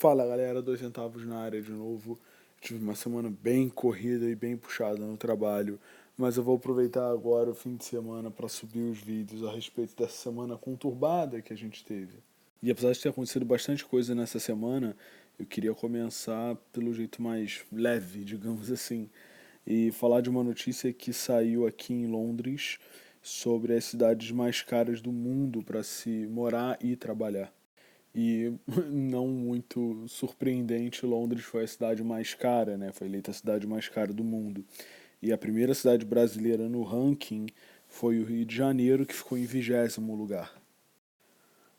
Fala galera, 2 centavos na área de novo. Tive uma semana bem corrida e bem puxada no trabalho, mas eu vou aproveitar agora o fim de semana para subir os vídeos a respeito dessa semana conturbada que a gente teve. E apesar de ter acontecido bastante coisa nessa semana, eu queria começar pelo jeito mais leve, digamos assim, e falar de uma notícia que saiu aqui em Londres sobre as cidades mais caras do mundo para se morar e trabalhar. E não muito surpreendente, Londres foi a cidade mais cara, né? Foi eleita a cidade mais cara do mundo. E a primeira cidade brasileira no ranking foi o Rio de Janeiro, que ficou em 20º lugar.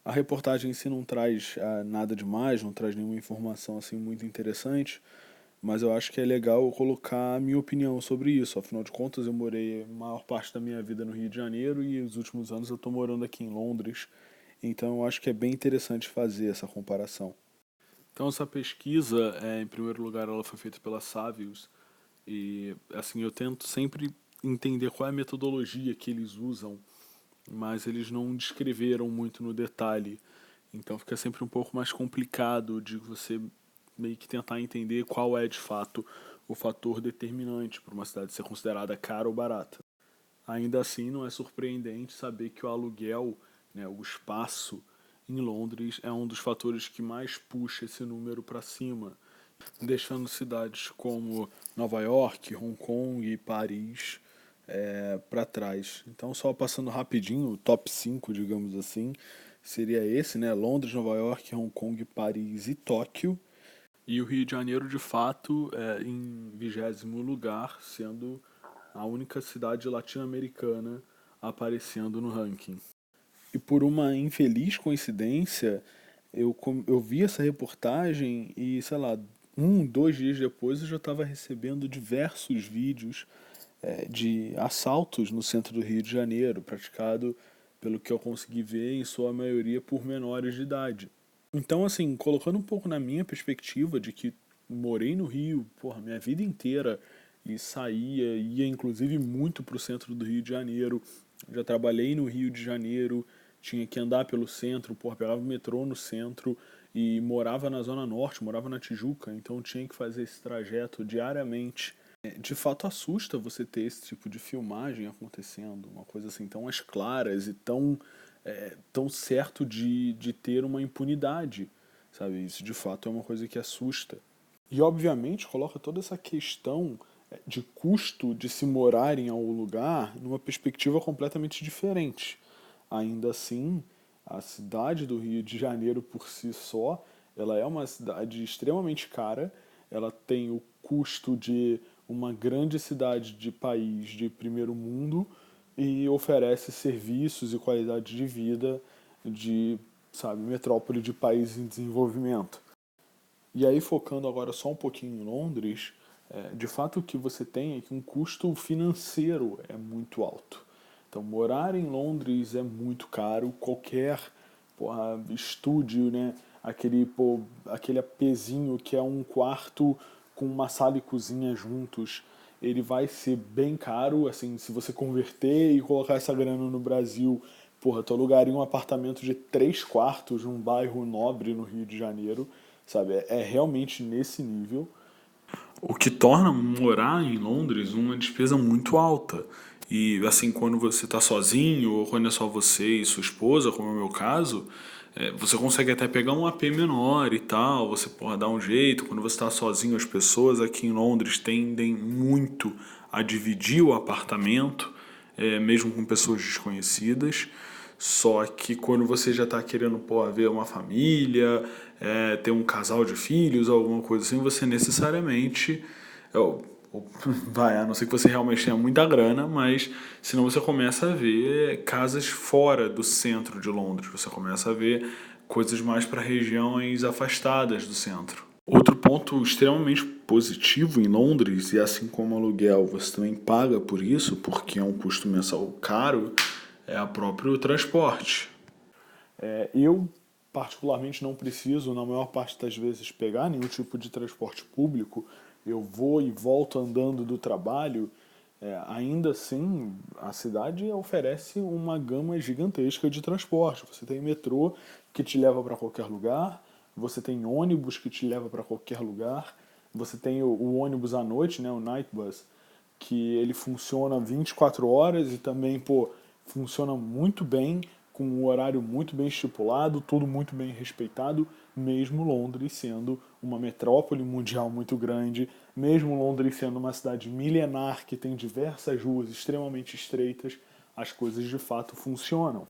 A reportagem em si não traz nada demais, não traz nenhuma informação assim muito interessante, mas eu acho que é legal eu colocar a minha opinião sobre isso. Afinal de contas, eu morei a maior parte da minha vida no Rio de Janeiro e os últimos anos eu estou morando aqui em Londres, então eu acho que é bem interessante fazer essa comparação. Então essa pesquisa, em primeiro lugar, ela foi feita pela Savius e assim eu tento sempre entender qual é a metodologia que eles usam, mas eles não descreveram muito no detalhe. Então fica sempre um pouco mais complicado de você meio que tentar entender qual é de fato o fator determinante para uma cidade ser considerada cara ou barata. Ainda assim, não é surpreendente saber que o aluguel, né, o espaço em Londres é um dos fatores que mais puxa esse número para cima, deixando cidades como Nova York, Hong Kong e Paris para trás. Então, só passando rapidinho, o top 5, digamos assim, seria esse, né? Londres, Nova York, Hong Kong, Paris e Tóquio. E o Rio de Janeiro, de fato, em 20º lugar, sendo a única cidade latino-americana aparecendo no ranking. E por uma infeliz coincidência, eu vi essa reportagem e, sei lá, 2 dias depois eu já estava recebendo diversos vídeos de assaltos no centro do Rio de Janeiro, praticado, pelo que eu consegui ver, em sua maioria por menores de idade. Então, assim, colocando um pouco na minha perspectiva de que morei no Rio, porra, minha vida inteira e ia inclusive muito pro centro do Rio de Janeiro. Já trabalhei no Rio de Janeiro, tinha que andar pelo centro, porra, pegava o metrô no centro e morava na Zona Norte, morava na Tijuca, então tinha que fazer esse trajeto diariamente. De fato assusta você ter esse tipo de filmagem acontecendo, uma coisa assim tão às claras e tão certo de ter uma impunidade, sabe? Isso de fato é uma coisa que assusta. E obviamente coloca toda essa questão de custo de se morar em algum lugar numa perspectiva completamente diferente. Ainda assim, a cidade do Rio de Janeiro por si só, ela é uma cidade extremamente cara, ela tem o custo de uma grande cidade de país de primeiro mundo e oferece serviços e qualidade de vida de, sabe, metrópole de país em desenvolvimento. E aí, focando agora só um pouquinho em Londres, de fato o que você tem é que um custo financeiro é muito alto. Então, morar em Londres é muito caro, qualquer estúdio, né? Aquele apezinho que é um quarto com uma sala e cozinha juntos, ele vai ser bem caro, assim, se você converter e colocar essa grana no Brasil, porra, tu alugaria um apartamento de 3 quartos num bairro nobre no Rio de Janeiro, sabe? É realmente nesse nível. O que torna morar em Londres uma despesa muito alta. E assim, quando você está sozinho, ou quando é só você e sua esposa, como é o meu caso, você consegue até pegar um AP menor e tal, você pode dar um jeito. Quando você está sozinho, as pessoas aqui em Londres tendem muito a dividir o apartamento, mesmo com pessoas desconhecidas. Só que quando você já está querendo ver uma família, ter um casal de filhos, alguma coisa assim, você necessariamente vai, a não ser que você realmente tenha muita grana, mas senão você começa a ver casas fora do centro de Londres, você começa a ver coisas mais para regiões afastadas do centro. Outro ponto extremamente positivo em Londres, e assim como aluguel você também paga por isso, porque é um custo mensal caro, é o próprio transporte. Eu, particularmente, não preciso, na maior parte das vezes, pegar nenhum tipo de transporte público. Eu vou e volto andando do trabalho. Ainda assim, a cidade oferece uma gama gigantesca de transporte. Você tem metrô que te leva para qualquer lugar. você tem ônibus que te leva para qualquer lugar, você tem o ônibus à noite, né, o night bus, que ele funciona 24 horas e também, pô, funciona muito bem, com um horário muito bem estipulado, tudo muito bem respeitado, mesmo Londres sendo uma metrópole mundial muito grande, mesmo Londres sendo uma cidade milenar que tem diversas ruas extremamente estreitas, as coisas de fato funcionam.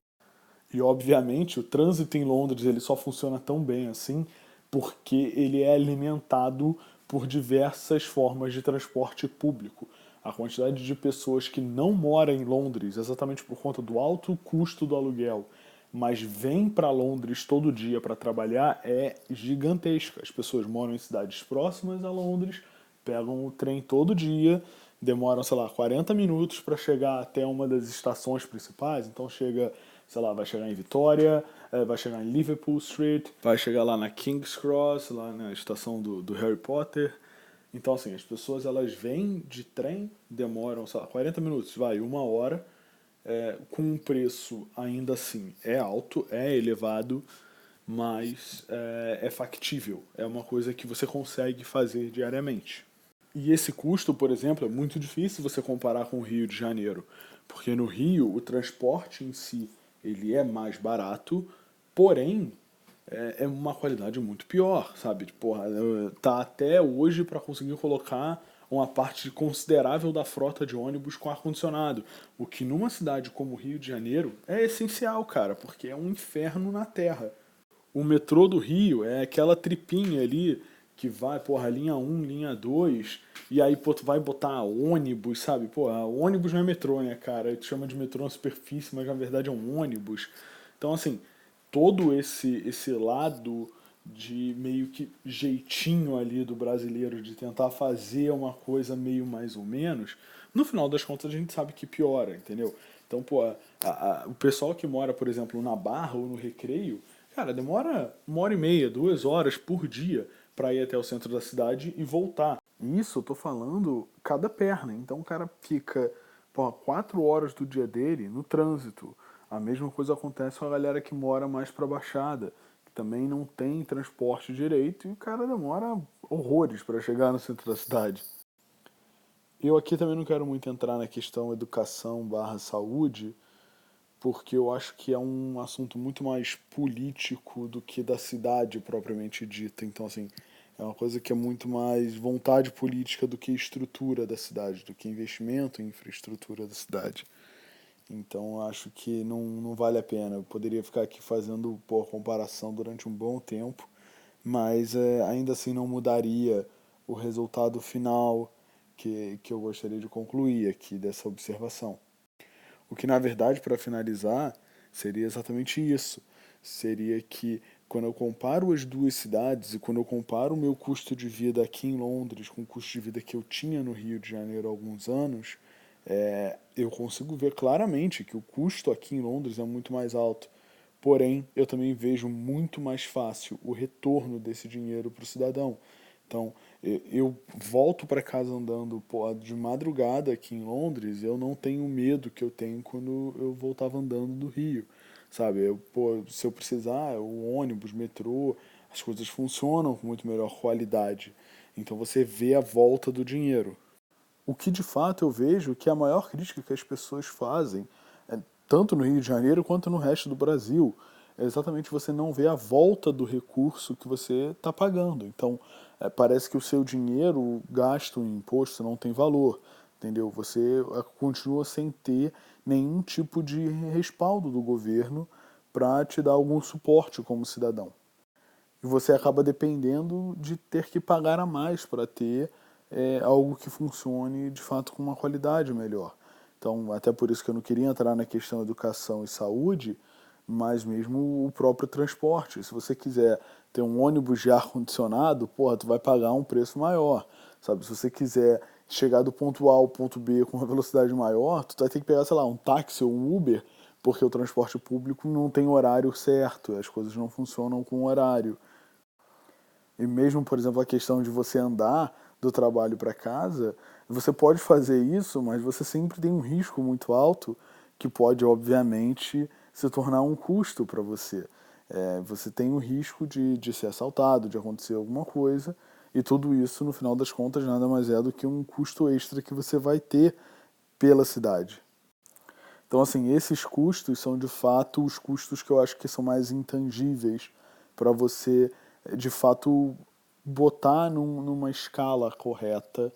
E obviamente o trânsito em Londres ele só funciona tão bem assim porque ele é alimentado por diversas formas de transporte público. A quantidade de pessoas que não moram em Londres exatamente por conta do alto custo do aluguel, mas vêm para Londres todo dia para trabalhar é gigantesca. As pessoas moram em cidades próximas a Londres, pegam o trem todo dia, demoram, sei lá, 40 minutos para chegar até uma das estações principais, então chega, sei lá, vai chegar em Vitória, vai chegar em Liverpool Street, vai chegar lá na King's Cross, lá na estação do Harry Potter. Então, assim, as pessoas elas vêm de trem, demoram, sei lá, 40 minutos, vai, uma hora, com um preço ainda assim é alto, é elevado, mas é factível, é uma coisa que você consegue fazer diariamente. E esse custo, por exemplo, é muito difícil você comparar com o Rio de Janeiro, porque no Rio o transporte em si ele é mais barato, porém é uma qualidade muito pior, sabe? Porra, tá até hoje para conseguir colocar uma parte considerável da frota de ônibus com ar-condicionado, o que numa cidade como o Rio de Janeiro é essencial, cara, porque é um inferno na Terra. O metrô do Rio é aquela tripinha ali que vai, porra, linha um linha 2 e aí, pô, tu vai botar ônibus, sabe? Pô, ônibus não é metrô, né, cara? Tu chama de metrô na superfície, mas na verdade é um ônibus. Então, assim, todo esse lado de meio que jeitinho ali do brasileiro de tentar fazer uma coisa meio mais ou menos, no final das contas a gente sabe que piora, entendeu? Então, pô, o pessoal que mora, por exemplo, na Barra ou no Recreio, cara, demora 1h30, 2 horas por dia para ir até o centro da cidade e voltar. Isso, eu tô falando cada perna. Então o cara fica, pô, 4 horas do dia dele no trânsito. A mesma coisa acontece com a galera que mora mais pra Baixada, que também não tem transporte direito e o cara demora horrores para chegar no centro da cidade. Eu aqui também não quero muito entrar na questão educação barra saúde, porque eu acho que é um assunto muito mais político do que da cidade propriamente dita. Então, assim, é uma coisa que é muito mais vontade política do que estrutura da cidade, do que investimento em infraestrutura da cidade. Então, eu acho que não vale a pena. Eu poderia ficar aqui fazendo por comparação durante um bom tempo, mas ainda assim não mudaria o resultado final que eu gostaria de concluir aqui dessa observação. O que, na verdade, para finalizar, seria exatamente isso. Seria que quando eu comparo as duas cidades e quando eu comparo o meu custo de vida aqui em Londres com o custo de vida que eu tinha no Rio de Janeiro há alguns anos, eu consigo ver claramente que o custo aqui em Londres é muito mais alto. Porém, eu também vejo muito mais fácil o retorno desse dinheiro para o cidadão. Então, eu volto para casa andando, pô, de madrugada aqui em Londres, eu não tenho o medo que eu tenho quando eu voltava andando do Rio, sabe? Pô, se eu precisar, o ônibus, metrô, as coisas funcionam com muito melhor qualidade. Então você vê a volta do dinheiro. O que de fato eu vejo que é a maior crítica que as pessoas fazem, tanto no Rio de Janeiro quanto no resto do Brasil, é exatamente você não ver a volta do recurso que você está pagando. Então, parece que o seu dinheiro gasto em imposto não tem valor, entendeu? Você continua sem ter nenhum tipo de respaldo do governo para te dar algum suporte como cidadão. E você acaba dependendo de ter que pagar a mais para ter algo que funcione de fato com uma qualidade melhor. Então, até por isso que eu não queria entrar na questão educação e saúde, mas mesmo o próprio transporte. Se você quiser ter um ônibus de ar-condicionado, porra, tu vai pagar um preço maior, sabe? Se você quiser chegar do ponto A ao ponto B com uma velocidade maior, tu vai ter que pegar, sei lá, um táxi ou um Uber, porque o transporte público não tem horário certo, as coisas não funcionam com horário. E mesmo, por exemplo, a questão de você andar do trabalho para casa, você pode fazer isso, mas você sempre tem um risco muito alto que pode, obviamente, se tornar um custo para você. Você tem o risco de ser assaltado, de acontecer alguma coisa, e tudo isso, no final das contas, nada mais é do que um custo extra que você vai ter pela cidade. Então, assim, esses custos são de fato os custos que eu acho que são mais intangíveis para você, de fato, botar numa escala correta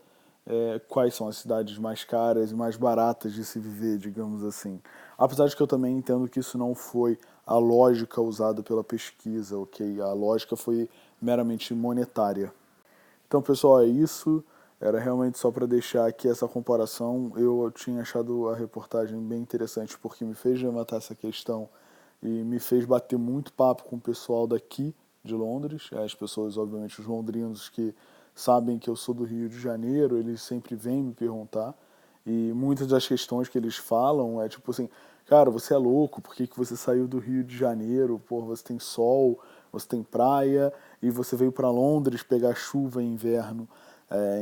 quais são as cidades mais caras e mais baratas de se viver, digamos assim. Apesar de que eu também entendo que isso não foi a lógica usada pela pesquisa, ok? A lógica foi meramente monetária. Então, pessoal, é isso. Era realmente só para deixar aqui essa comparação. Eu tinha achado a reportagem bem interessante porque me fez levantar essa questão e me fez bater muito papo com o pessoal daqui de Londres. As pessoas, obviamente, os londrinos que sabem que eu sou do Rio de Janeiro, eles sempre vêm me perguntar. E muitas das questões que eles falam é tipo assim, cara, você é louco, por que que você saiu do Rio de Janeiro? Pô, você tem sol, você tem praia, e você veio para Londres pegar chuva em inverno.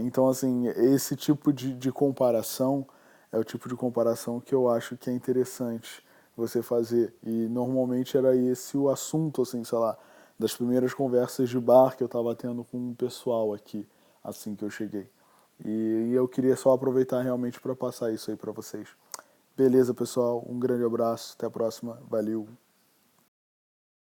Então, assim, esse tipo de comparação é o tipo de comparação que eu acho que é interessante você fazer. E normalmente era esse o assunto, assim, sei lá, das primeiras conversas de bar que eu estava tendo com o pessoal aqui, assim que eu cheguei. E eu queria só aproveitar realmente para passar isso aí para vocês. Beleza, pessoal? Um grande abraço, até a próxima. Valeu!